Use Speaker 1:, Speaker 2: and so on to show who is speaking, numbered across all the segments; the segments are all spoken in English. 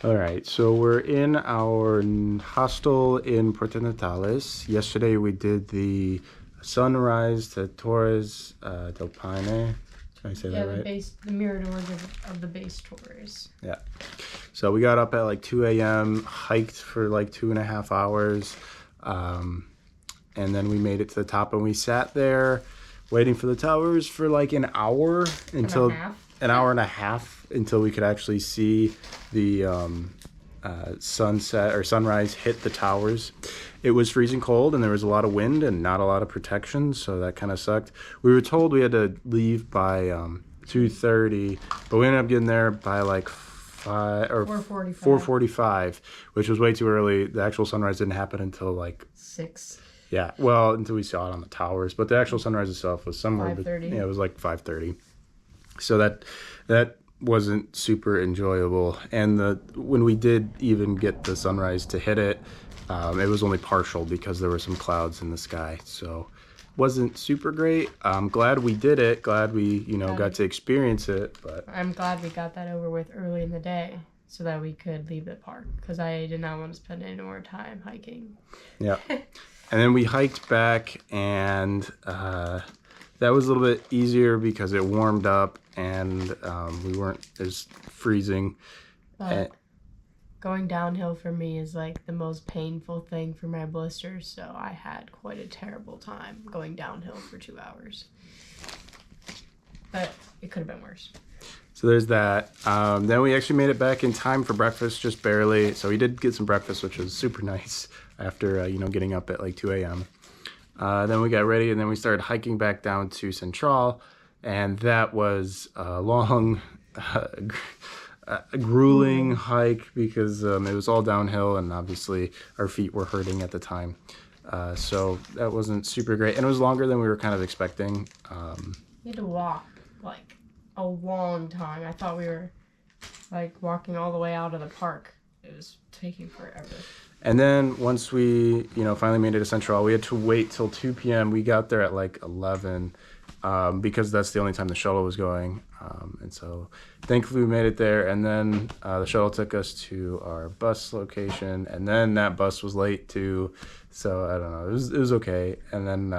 Speaker 1: All right, so we're in our hostel in Puerto Natales. Yesterday we did the sunrise to Torres del Paine. Did I say that right?
Speaker 2: The miradors of the base tours.
Speaker 1: Yeah. So we got up at like 2 a.m., hiked for like 2.5 hours, and then we made it to the top and we sat there waiting for the towers for like an hour until an hour and a half until we could actually see the sunset or sunrise hit the towers. It was freezing cold and there was a lot of wind and not a lot of protection, so that kind of sucked. We were told we had to leave by 2:30, but we ended up getting there by like 4:45, which was way too early. The actual sunrise didn't happen until like
Speaker 2: 6.
Speaker 1: Yeah, well, until we saw it on the towers, but the actual sunrise itself was somewhere
Speaker 2: 5:30.
Speaker 1: Yeah, it was like 5:30. So that wasn't super enjoyable. And when we did even get the sunrise to hit it, it was only partial because there were some clouds in the sky. So wasn't super great. I'm glad we did it. Glad we, got to experience it. But
Speaker 2: I'm glad we got that over with early in the day so that we could leave the park because I did not want to spend any more time hiking.
Speaker 1: Yeah. And then we hiked back, and that was a little bit easier because it warmed up and we weren't as freezing.
Speaker 2: But going downhill for me is like the most painful thing for my blisters, so I had quite a terrible time going downhill for 2 hours. But it could have been worse.
Speaker 1: So there's that. Then we actually made it back in time for breakfast, just barely. So we did get some breakfast, which was super nice after, getting up at like 2 a.m. Then we got ready, and then we started hiking back down to Central, and that was a long, grueling hike because it was all downhill, and obviously our feet were hurting at the time. So that wasn't super great, and it was longer than we were kind of expecting.
Speaker 2: We had to walk like a long time. I thought we were like walking all the way out of the park. It was taking forever.
Speaker 1: And then once we, finally made it to Central, we had to wait till 2 p.m. We got there at like 11 because that's the only time the shuttle was going. And so thankfully we made it there. And then the shuttle took us to our bus location. And then that bus was late too. So I don't know. It was okay. And then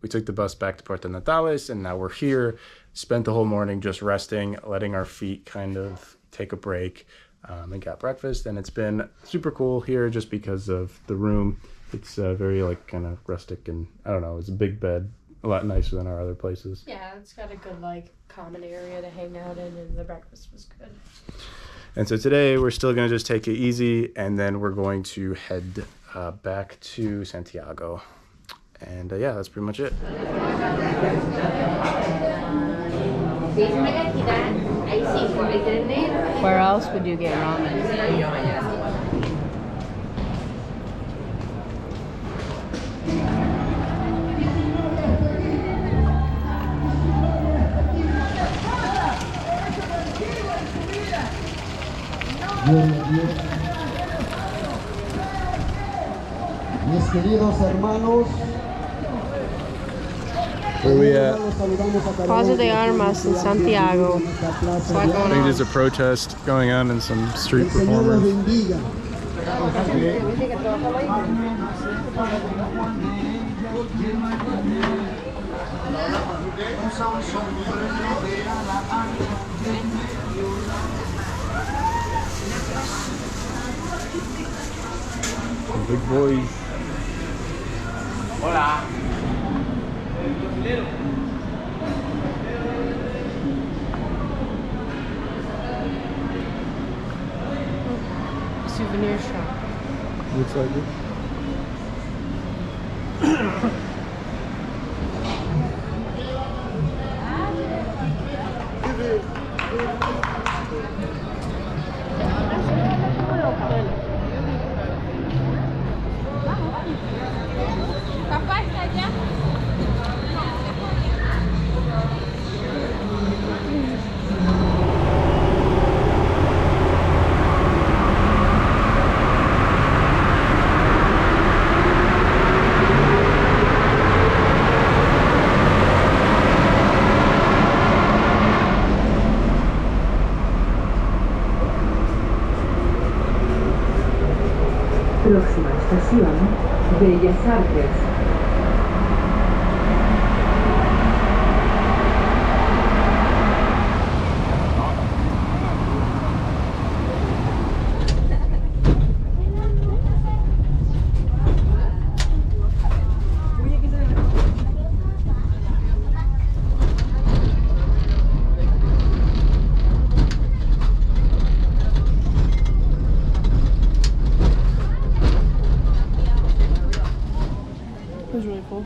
Speaker 1: we took the bus back to Puerto Natales. And now we're here. Spent the whole morning just resting, letting our feet kind of take a break. And got breakfast, and it's been super cool here just because of the room. It's very like kind of rustic, and I don't know, it's a big bed, a lot nicer than our other places.
Speaker 2: Yeah, it's got a good like common area to hang out in, and the breakfast was good.
Speaker 1: And so today we're still going to just take it easy, and then we're going to head back to Santiago. And yeah, that's pretty much it.
Speaker 2: Where else would you get ramen?
Speaker 3: Mis queridos hermanos,
Speaker 1: where we at?
Speaker 2: Plaza de Armas in Santiago.
Speaker 1: I think there's a protest going on and some street performers. Big boys. Hola.
Speaker 2: Souvenir shop.
Speaker 1: Looks like it.
Speaker 4: Próxima estación, Bellas Artes.
Speaker 2: It was really cool.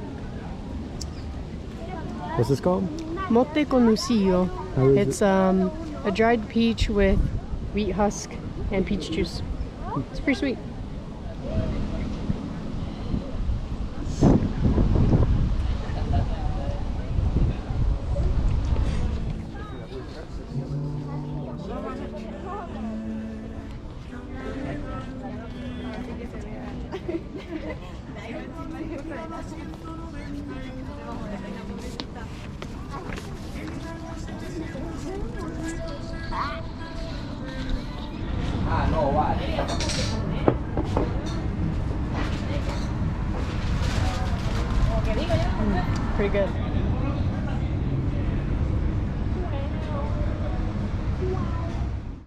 Speaker 1: What's this called?
Speaker 2: Mote con nusillo.
Speaker 1: How is
Speaker 2: It's a dried peach with wheat husk and peach juice. It's pretty sweet. Pretty good.